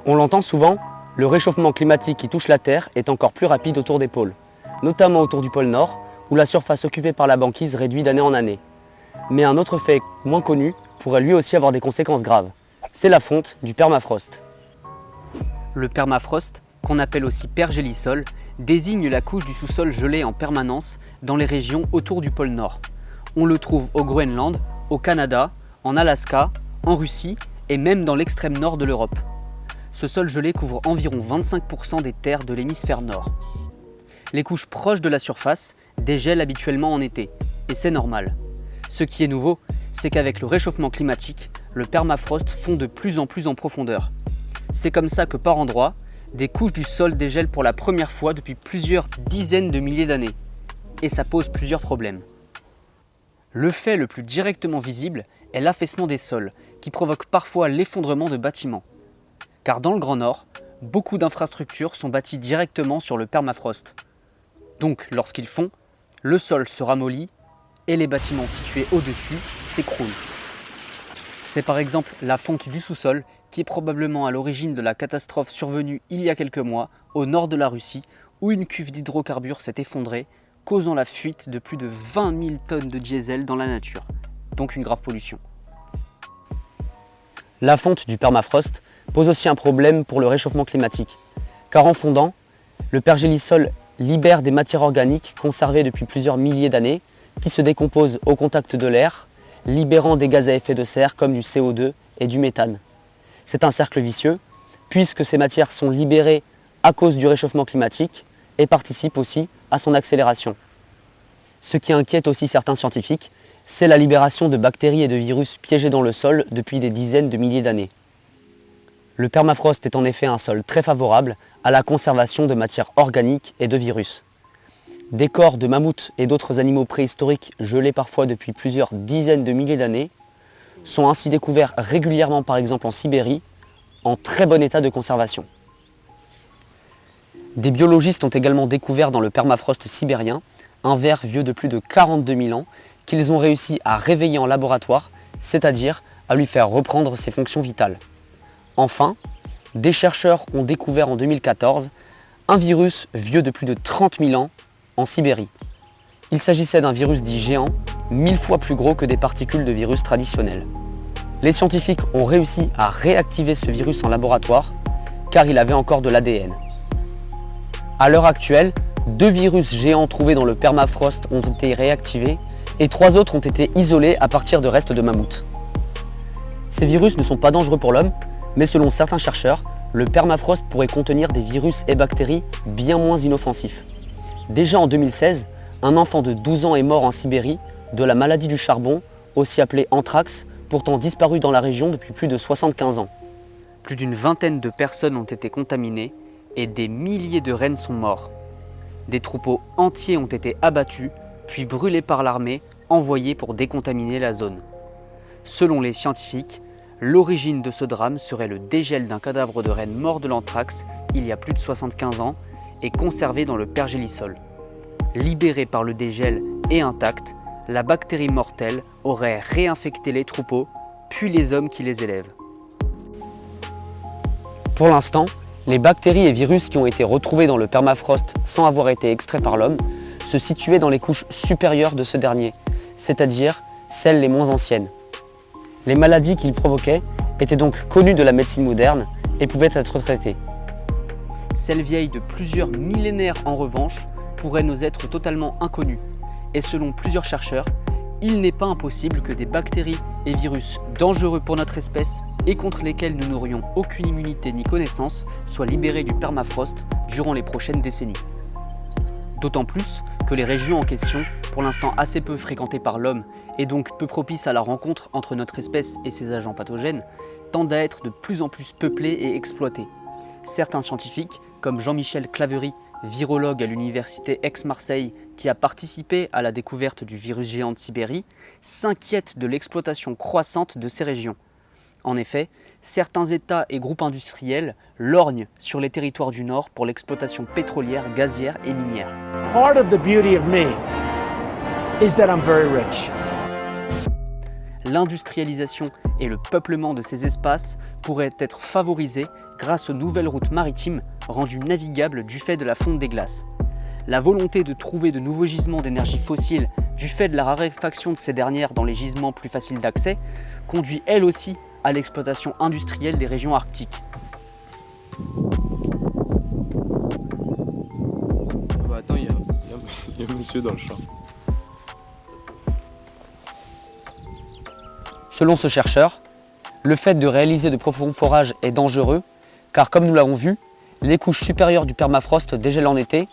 On l'entend souvent, le réchauffement climatique qui touche la Terre est encore plus rapide autour des pôles, notamment autour du pôle Nord, où la surface occupée par la banquise réduit d'année en année. Mais un autre fait moins connu pourrait lui aussi avoir des conséquences graves. C'est la fonte du permafrost. Le permafrost, qu'on appelle aussi pergélisol, désigne la couche du sous-sol gelé en permanence dans les régions autour du pôle Nord. On le trouve au Groenland, au Canada, en Alaska, en Russie et même dans l'extrême nord de l'Europe. Ce sol gelé couvre environ 25% des terres de l'hémisphère nord. Les couches proches de la surface dégèlent habituellement en été, et c'est normal. Ce qui est nouveau, c'est qu'avec le réchauffement climatique, le permafrost fond de plus en plus en profondeur. C'est comme ça que par endroits, des couches du sol dégèlent pour la première fois depuis plusieurs dizaines de milliers d'années. Et ça pose plusieurs problèmes. Le fait le plus directement visible est l'affaissement des sols, qui provoque parfois l'effondrement de bâtiments. Car dans le Grand Nord, beaucoup d'infrastructures sont bâties directement sur le permafrost. Donc lorsqu'ils fond, le sol se ramollit et les bâtiments situés au-dessus s'écroulent. C'est par exemple la fonte du sous-sol qui est probablement à l'origine de la catastrophe survenue il y a quelques mois au nord de la Russie, où une cuve d'hydrocarbures s'est effondrée, causant la fuite de plus de 20 000 tonnes de diesel dans la nature, donc une grave pollution. La fonte du permafrost pose aussi un problème pour le réchauffement climatique, car en fondant, le pergélisol libère des matières organiques conservées depuis plusieurs milliers d'années, qui se décomposent au contact de l'air, libérant des gaz à effet de serre comme du CO2 et du méthane. C'est un cercle vicieux, puisque ces matières sont libérées à cause du réchauffement climatique et participent aussi à son accélération. Ce qui inquiète aussi certains scientifiques, c'est la libération de bactéries et de virus piégés dans le sol depuis des dizaines de milliers d'années. Le permafrost est en effet un sol très favorable à la conservation de matières organiques et de virus. Des corps de mammouths et d'autres animaux préhistoriques gelés parfois depuis plusieurs dizaines de milliers d'années sont ainsi découverts régulièrement par exemple en Sibérie, en très bon état de conservation. Des biologistes ont également découvert dans le permafrost sibérien un ver vieux de plus de 42 000 ans qu'ils ont réussi à réveiller en laboratoire, c'est-à-dire à lui faire reprendre ses fonctions vitales. Enfin, des chercheurs ont découvert en 2014 un virus vieux de plus de 30 000 ans en Sibérie. Il s'agissait d'un virus dit géant, 1000 fois plus gros que des particules de virus traditionnels. Les scientifiques ont réussi à réactiver ce virus en laboratoire car il avait encore de l'ADN. À l'heure actuelle, 2 virus géants trouvés dans le permafrost ont été réactivés et 3 autres ont été isolés à partir de restes de mammouths. Ces virus ne sont pas dangereux pour l'homme, mais selon certains chercheurs, le permafrost pourrait contenir des virus et bactéries bien moins inoffensifs. Déjà en 2016, un enfant de 12 ans est mort en Sibérie de la maladie du charbon, aussi appelée anthrax, pourtant disparue dans la région depuis plus de 75 ans. Plus d'une vingtaine de personnes ont été contaminées et des milliers de rennes sont morts. Des troupeaux entiers ont été abattus, puis brûlés par l'armée, envoyée pour décontaminer la zone. Selon les scientifiques, l'origine de ce drame serait le dégel d'un cadavre de renne mort de l'anthrax il y a plus de 75 ans et conservé dans le pergélisol. Libérée par le dégel et intacte, la bactérie mortelle aurait réinfecté les troupeaux, puis les hommes qui les élèvent. Pour l'instant, les bactéries et virus qui ont été retrouvés dans le permafrost sans avoir été extraits par l'homme se situaient dans les couches supérieures de ce dernier, c'est-à-dire celles les moins anciennes. Les maladies qu'ils provoquaient étaient donc connues de la médecine moderne et pouvaient être traitées. Celles vieilles de plusieurs millénaires en revanche pourraient nous être totalement inconnues. Et selon plusieurs chercheurs, il n'est pas impossible que des bactéries et virus dangereux pour notre espèce et contre lesquels nous n'aurions aucune immunité ni connaissance soient libérés du permafrost durant les prochaines décennies. D'autant plus que les régions en question, pour l'instant assez peu fréquentées par l'homme et donc peu propices à la rencontre entre notre espèce et ses agents pathogènes, tendent à être de plus en plus peuplées et exploitées. Certains scientifiques, comme Jean-Michel Claverie, virologue à l'université Aix-Marseille qui a participé à la découverte du virus géant de Sibérie, s'inquiètent de l'exploitation croissante de ces régions. En effet, certains États et groupes industriels lorgnent sur les territoires du Nord pour l'exploitation pétrolière, gazière et minière. Part of the beauty of me is that I'm very rich. l'industrialisation et le peuplement de ces espaces pourraient être favorisés grâce aux nouvelles routes maritimes rendues navigables du fait de la fonte des glaces. La volonté de trouver de nouveaux gisements d'énergie fossile du fait de la raréfaction de ces dernières dans les gisements plus faciles d'accès conduit elle aussi à l'exploitation industrielle des régions arctiques. Attends, il y a un monsieur dans le champ. Selon ce chercheur, le fait de réaliser de profonds forages est dangereux car comme nous l'avons vu, les couches supérieures du permafrost dégèlent en été,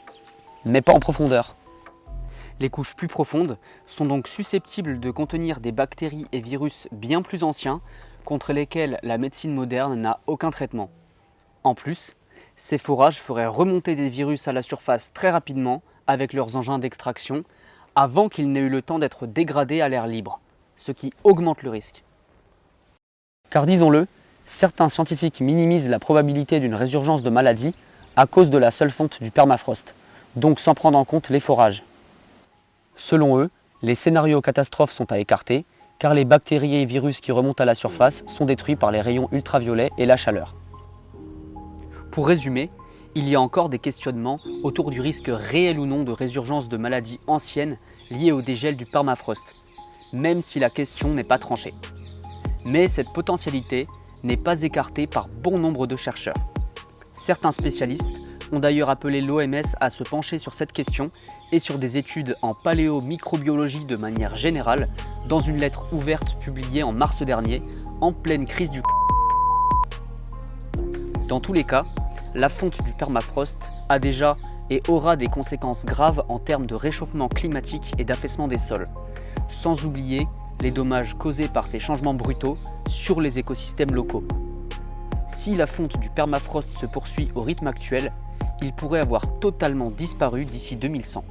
mais pas en profondeur. Les couches plus profondes sont donc susceptibles de contenir des bactéries et virus bien plus anciens contre lesquels la médecine moderne n'a aucun traitement. En plus, ces forages feraient remonter des virus à la surface très rapidement avec leurs engins d'extraction avant qu'ils n'aient eu le temps d'être dégradés à l'air libre, ce qui augmente le risque. Car disons-le, certains scientifiques minimisent la probabilité d'une résurgence de maladie à cause de la seule fonte du permafrost, donc sans prendre en compte les forages. Selon eux, les scénarios catastrophes sont à écarter car les bactéries et virus qui remontent à la surface sont détruits par les rayons ultraviolets et la chaleur. Pour résumer, il y a encore des questionnements autour du risque réel ou non de résurgence de maladies anciennes liées au dégel du permafrost, même si la question n'est pas tranchée. Mais cette potentialité n'est pas écartée par bon nombre de chercheurs. Certains spécialistes ont d'ailleurs appelé l'OMS à se pencher sur cette question et sur des études en paléomicrobiologie de manière générale dans une lettre ouverte publiée en mars dernier, en pleine crise du Dans tous les cas, la fonte du permafrost a déjà et aura des conséquences graves en termes de réchauffement climatique et d'affaissement des sols, sans oublier les dommages causés par ces changements brutaux sur les écosystèmes locaux. Si la fonte du permafrost se poursuit au rythme actuel, il pourrait avoir totalement disparu d'ici 2100.